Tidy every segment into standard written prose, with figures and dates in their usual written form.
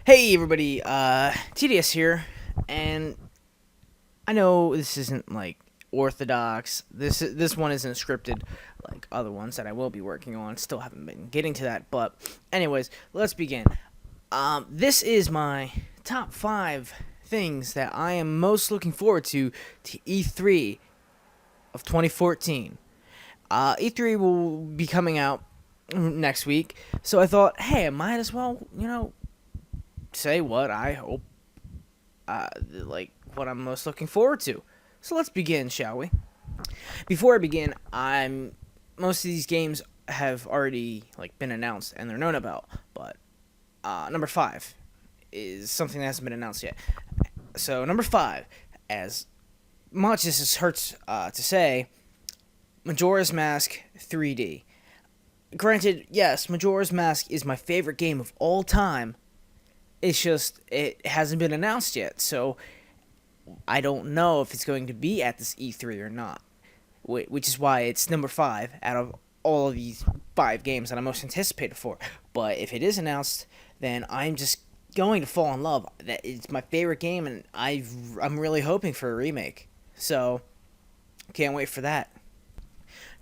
Hey everybody, TDS here, and I know this isn't like orthodox. This one isn't scripted like other ones that I will be working on. Still haven't been getting to that, but anyways, let's begin. This is my top 5 things that I am most looking forward to E3 of 2014. E3 will be coming out next week, so I thought, hey, I might as well, say what I hope, like what I'm most looking forward to. So let's begin, shall we? Before I begin, most of these games have already been announced and they're known about, but number 5 is something that hasn't been announced yet. So number 5, as much as this hurts to say, Majora's Mask 3D. Granted, yes, Majora's Mask is my favorite game of all time. It's just, it hasn't been announced yet, so I don't know if it's going to be at this E3 or not. Which is why it's number 5 out of all of these 5 games that I'm most anticipated for. But if it is announced, then I'm just going to fall in love. That it's my favorite game, and I'm really hoping for a remake. So, can't wait for that.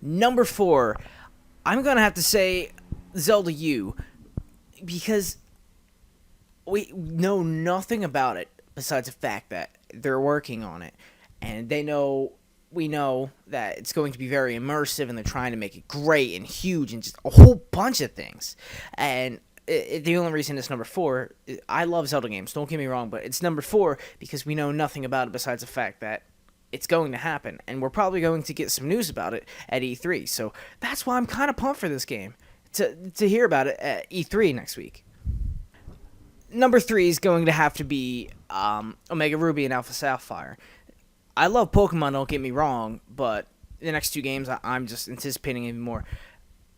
Number 4, I'm going to have to say Zelda U, because we know nothing about it besides the fact that they're working on it, and we know that it's going to be very immersive, and they're trying to make it great and huge and just a whole bunch of things. And the only reason it's number 4, I love Zelda games, don't get me wrong, but it's number 4 because we know nothing about it besides the fact that it's going to happen, and we're probably going to get some news about it at E3. So that's why I'm kind of pumped for this game, to hear about it at E3 next week. Number 3 is going to have to be Omega Ruby and Alpha Sapphire. I love Pokemon, don't get me wrong, but the next 2 games I'm just anticipating even more.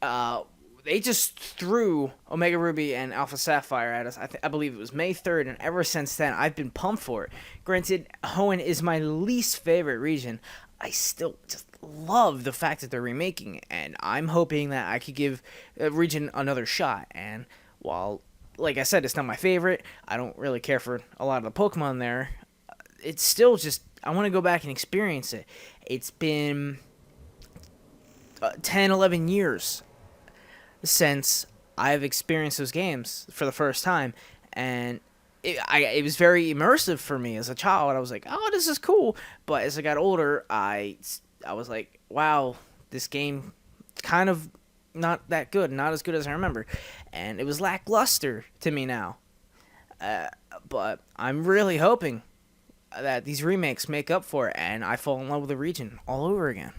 They just threw Omega Ruby and Alpha Sapphire at us. I believe it was May 3rd, and ever since then, I've been pumped for it. Granted, Hoenn is my least favorite region. I still just love the fact that they're remaking it, and I'm hoping that I could give a region another shot. And while, like I said, it's not my favorite, I don't really care for a lot of the Pokemon there, it's still just, I want to go back and experience it. It's been 10, 11 years since I've experienced those games for the first time, and it was very immersive for me as a child. I was like, oh, this is cool, but as I got older, I was like, wow, this game kind of not that good, not as good as I remember, and it was lackluster to me now. But I'm really hoping that these remakes make up for it, and I fall in love with the region all over again.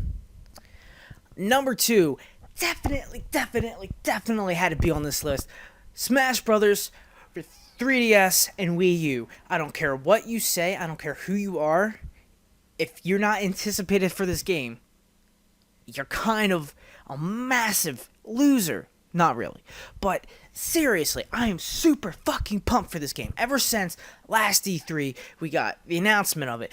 Number 2, definitely had to be on this list. Smash Brothers for 3DS and Wii U. I don't care what you say, I don't care who you are. If you're not anticipated for this game, you're kind of a massive loser. Not really. But seriously, I am super fucking pumped for this game. Ever since last E3, we got the announcement of it.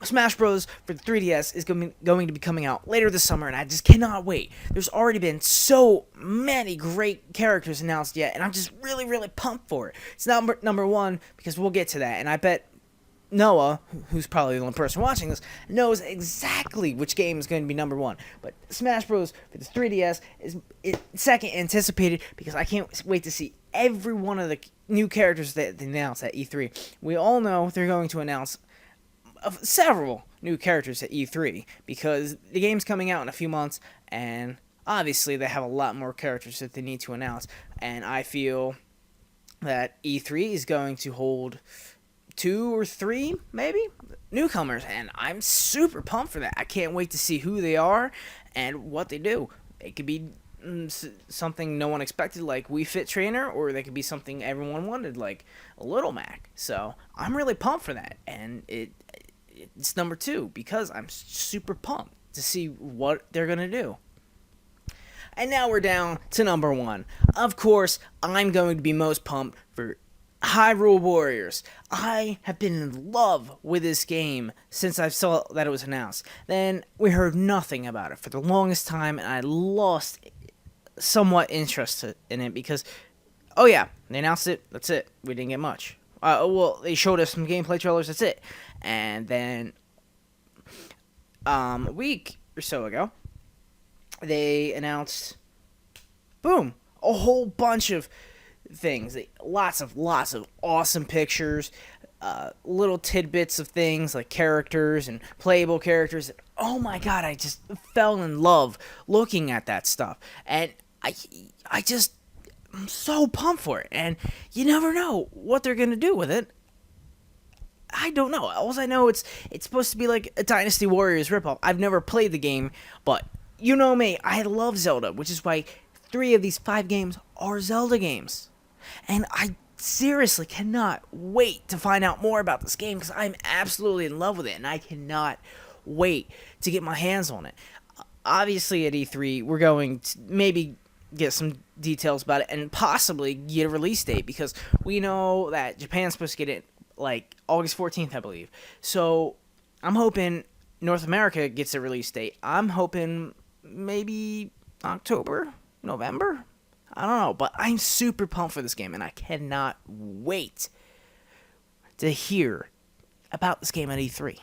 Smash Bros. For the 3DS is going to be coming out later this summer, and I just cannot wait. There's already been so many great characters announced yet, and I'm just really, really pumped for it. It's number 1 because we'll get to that, and I bet Noah, who's probably the only person watching this, knows exactly which game is going to be number 1. But Smash Bros. For the 3DS is second anticipated because I can't wait to see every one of the new characters that they announced at E3. We all know they're going to announce several new characters at E3 because the game's coming out in a few months, and obviously they have a lot more characters that they need to announce, and I feel that E3 is going to hold 2 or 3 maybe newcomers, and I'm super pumped for that. I can't wait to see who they are and what they do. It could be something no one expected, like Wii Fit Trainer, or they could be something everyone wanted, like a Little Mac. So I'm really pumped for that, and it's number 2 because I'm super pumped to see what they're gonna do. And now we're down to number 1. Of course, I'm going to be most pumped for Hyrule Warriors. I have been in love with this game since I saw that it was announced. Then we heard nothing about it for the longest time, and I lost somewhat interest in it because Oh yeah, they announced it. That's it. We didn't get much. Well, they showed us some gameplay trailers. That's it. And then a week or so ago, they announced, boom, a whole bunch of things. Lots of awesome pictures, little tidbits of things like characters and playable characters. Oh my god, I just fell in love looking at that stuff. And I'm so pumped for it. And you never know what they're going to do with it. I don't know. All I know, it's supposed to be like a Dynasty Warriors ripoff. I've never played the game, but you know me, I love Zelda, which is why 3 of these 5 games are Zelda games. And I seriously cannot wait to find out more about this game because I'm absolutely in love with it, and I cannot wait to get my hands on it. Obviously, at E3, we're going to maybe get some details about it and possibly get a release date because we know that Japan's supposed to get it like August 14th, I believe. So I'm hoping North America gets a release date. I'm hoping maybe October, November. I don't know, but I'm super pumped for this game, and I cannot wait to hear about this game at E3.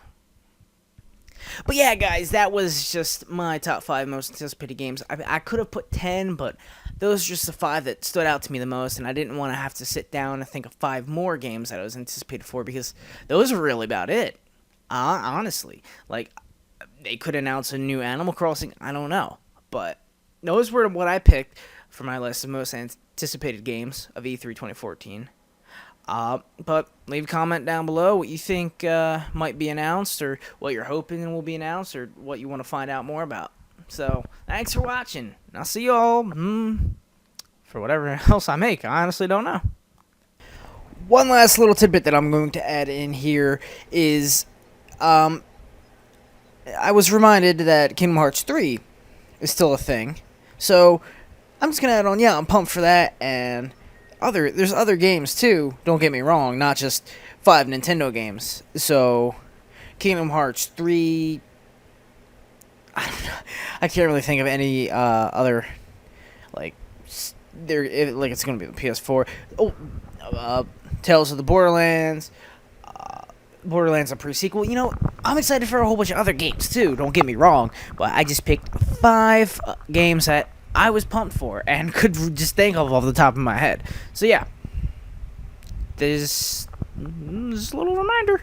But yeah, guys, that was just my top 5 most anticipated games. I could have put 10, but those are just the 5 that stood out to me the most, and I didn't want to have to sit down and think of 5 more games that I was anticipated for, because those were really about it. Honestly. Like, they could announce a new Animal Crossing, I don't know. But those were what I picked for my list of most anticipated games of E3 2014. But leave a comment down below what you think might be announced, or what you're hoping will be announced, or what you want to find out more about. So, thanks for watching. I'll see you all for whatever else I make. I honestly don't know. One last little tidbit that I'm going to add in here is I was reminded that Kingdom Hearts 3 is still a thing. So, I'm just going to add on, yeah, I'm pumped for that, and there's other games too, don't get me wrong, not just 5 Nintendo games. So, Kingdom Hearts 3, I don't know, I can't really think of any other, like, it's going to be the PS4. Tales of the Borderlands, Borderlands a pre-sequel. You know, I'm excited for a whole bunch of other games too, don't get me wrong, but I just picked 5 games that I was pumped for and could just think of off the top of my head. So yeah, there's a little reminder.